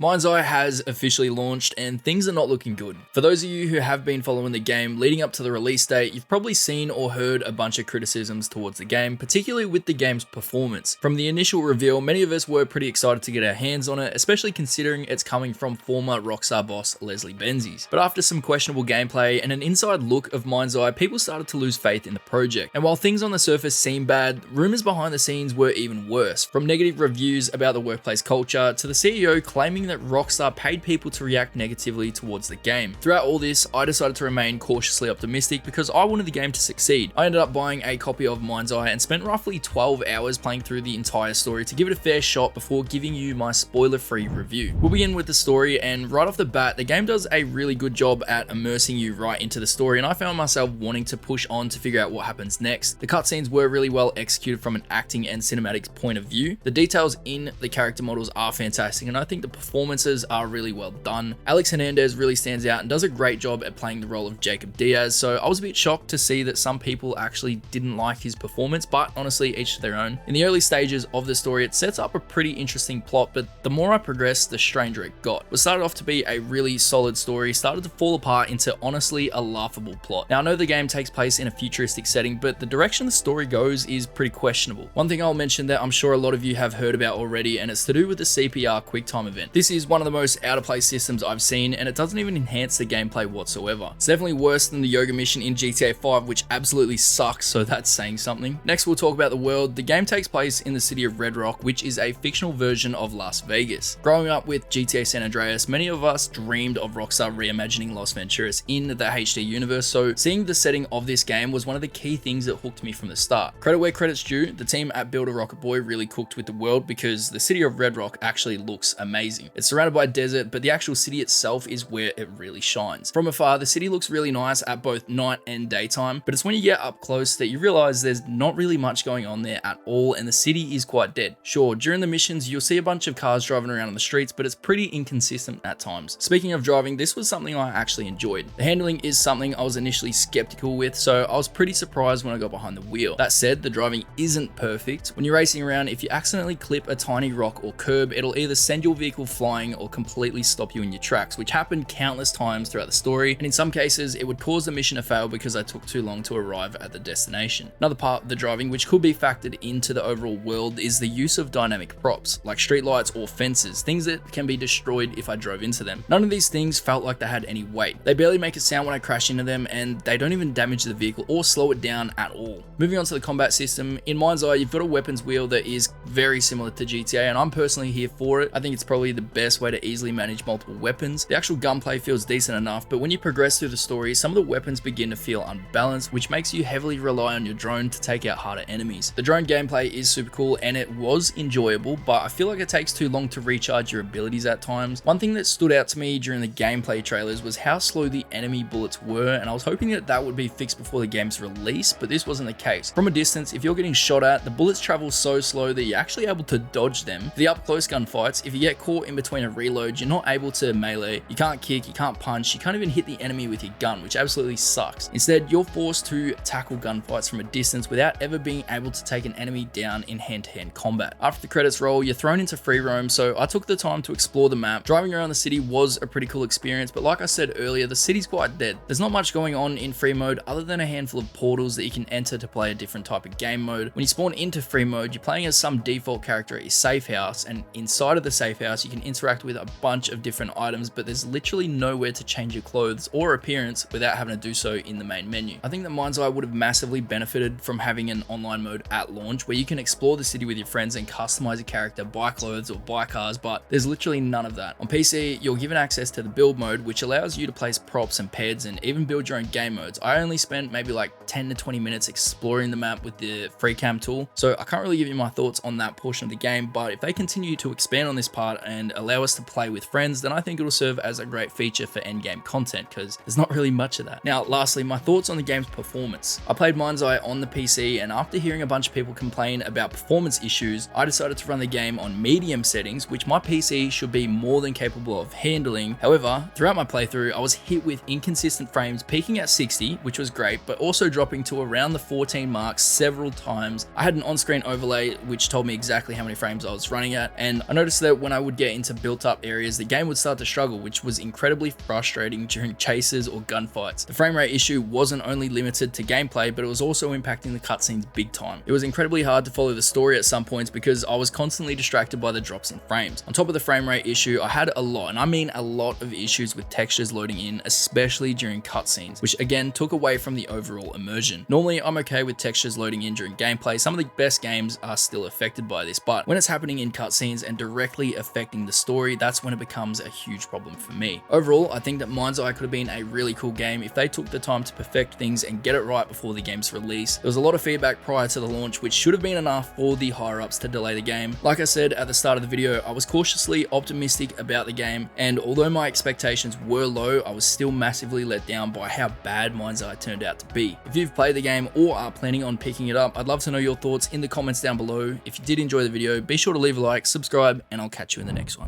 MindsEye has officially launched and things are not looking good. For those of you who have been following the game leading up to the release date, you've probably seen or heard a bunch of criticisms towards the game, particularly with the game's performance. From the initial reveal, many of us were pretty excited to get our hands on it, especially considering it's coming from former Rockstar boss Leslie Benzies. But after some questionable gameplay and an inside look of MindsEye, people started to lose faith in the project. And while things on the surface seem bad, rumors behind the scenes were even worse. From negative reviews about the workplace culture to the CEO claiming that Rockstar paid people to react negatively towards the game. Throughout all this, I decided to remain cautiously optimistic because I wanted the game to succeed. I ended up buying a copy of MindsEye and spent roughly 12 hours playing through the entire story to give it a fair shot before giving you my spoiler-free review. We'll begin with the story, and right off the bat, the game does a really good job at immersing you right into the story, and I found myself wanting to push on to figure out what happens next. The cutscenes were really well executed from an acting and cinematics point of view. The details in the character models are fantastic, and I think the performances are really well done. Alex Hernandez really stands out and does a great job at playing the role of Jacob Diaz, so I was a bit shocked to see that some people actually didn't like his performance, but honestly, each to their own. In the early stages of the story, it sets up a pretty interesting plot, but the more I progressed, the stranger it got. What started off to be a really solid story started to fall apart into honestly a laughable plot. Now, I know the game takes place in a futuristic setting, but the direction the story goes is pretty questionable. One thing I'll mention that I'm sure a lot of you have heard about already, and it's to do with the CPR QuickTime event. This is one of the most out-of-place systems I've seen, and it doesn't even enhance the gameplay whatsoever. It's definitely worse than the yoga mission in GTA 5, which absolutely sucks, so that's saying something. Next, we'll talk about the world. The game takes place in the city of Red Rock, which is a fictional version of Las Vegas. Growing up with GTA San Andreas, many of us dreamed of Rockstar reimagining Las Venturas in the HD universe, so seeing the setting of this game was one of the key things that hooked me from the start. Credit where credit's due, the team at Build a Rocket Boy really cooked with the world because the city of Red Rock actually looks amazing. It's surrounded by desert, but the actual city itself is where it really shines. From afar, the city looks really nice at both night and daytime, but it's when you get up close that you realize there's not really much going on there at all, and the city is quite dead. Sure, during the missions, you'll see a bunch of cars driving around on the streets, but it's pretty inconsistent at times. Speaking of driving, this was something I actually enjoyed. The handling is something I was initially skeptical with, so I was pretty surprised when I got behind the wheel. That said, the driving isn't perfect. When you're racing around, if you accidentally clip a tiny rock or curb, it'll either send your vehicle flying or completely stop you in your tracks, which happened countless times throughout the story, and in some cases, it would cause the mission to fail because I took too long to arrive at the destination. Another part of the driving, which could be factored into the overall world, is the use of dynamic props, like streetlights or fences, things that can be destroyed if I drove into them. None of these things felt like they had any weight. They barely make a sound when I crash into them, and they don't even damage the vehicle or slow it down at all. Moving on to the combat system, in MindsEye, you've got a weapons wheel that is very similar to GTA, and I'm personally here for it. I think it's probably the best way to easily manage multiple weapons. The actual gunplay feels decent enough, but when you progress through the story, some of the weapons begin to feel unbalanced, which makes you heavily rely on your drone to take out harder enemies. The drone gameplay is super cool and it was enjoyable, but I feel like it takes too long to recharge your abilities at times. One thing that stood out to me during the gameplay trailers was how slow the enemy bullets were, and I was hoping that that would be fixed before the game's release, but this wasn't the case. From a distance, if you're getting shot at, the bullets travel so slow that you're actually able to dodge them. For the up-close gunfights, if you get caught in between a reload, you're not able to melee, you can't kick, you can't punch, you can't even hit the enemy with your gun, which absolutely sucks. Instead, you're forced to tackle gunfights from a distance without ever being able to take an enemy down in hand-to-hand combat. After the credits roll, you're thrown into free roam, so I took the time to explore the map. Driving around the city was a pretty cool experience, but like I said earlier, the city's quite dead. There's not much going on in free mode other than a handful of portals that you can enter to play a different type of game mode. When you spawn into free mode, you're playing as some default character at your safe house, and inside of the safe house, you can interact with a bunch of different items, but there's literally nowhere to change your clothes or appearance without having to do so in the main menu. I think that MindsEye would have massively benefited from having an online mode at launch where you can explore the city with your friends and customize a character, buy clothes or buy cars, but there's literally none of that. On PC, you're given access to the build mode, which allows you to place props and peds and even build your own game modes. I only spent maybe like 10 to 20 minutes exploring the map with the free cam tool, so I can't really give you my thoughts on that portion of the game, but if they continue to expand on this part and allow us to play with friends, then I think it'll serve as a great feature for endgame content because there's not really much of that. Now, lastly, my thoughts on the game's performance. I played MindsEye on the PC, and after hearing a bunch of people complain about performance issues, I decided to run the game on medium settings, which my PC should be more than capable of handling. However, throughout my playthrough, I was hit with inconsistent frames peaking at 60, which was great, but also dropping to around the 14 mark several times. I had an on-screen overlay which told me exactly how many frames I was running at, and I noticed that when I would get into into built up areas, the game would start to struggle, which was incredibly frustrating during chases or gunfights. The frame rate issue wasn't only limited to gameplay, but it was also impacting the cutscenes big time. It was incredibly hard to follow the story at some points because I was constantly distracted by the drops in frames. On top of the frame rate issue, I had a lot, and I mean a lot of issues with textures loading in, especially during cutscenes, which again took away from the overall immersion. Normally, I'm okay with textures loading in during gameplay. Some of the best games are still affected by this, but when it's happening in cutscenes and directly affecting the story, that's when it becomes a huge problem for me. Overall, I think that MindsEye could have been a really cool game if they took the time to perfect things and get it right before the game's release. There was a lot of feedback prior to the launch, which should have been enough for the higher ups to delay the game. Like I said at the start of the video, I was cautiously optimistic about the game, and although my expectations were low, I was still massively let down by how bad MindsEye turned out to be. If you've played the game or are planning on picking it up, I'd love to know your thoughts in the comments down below. If you did enjoy the video, be sure to leave a like, subscribe, and I'll catch you in the next one.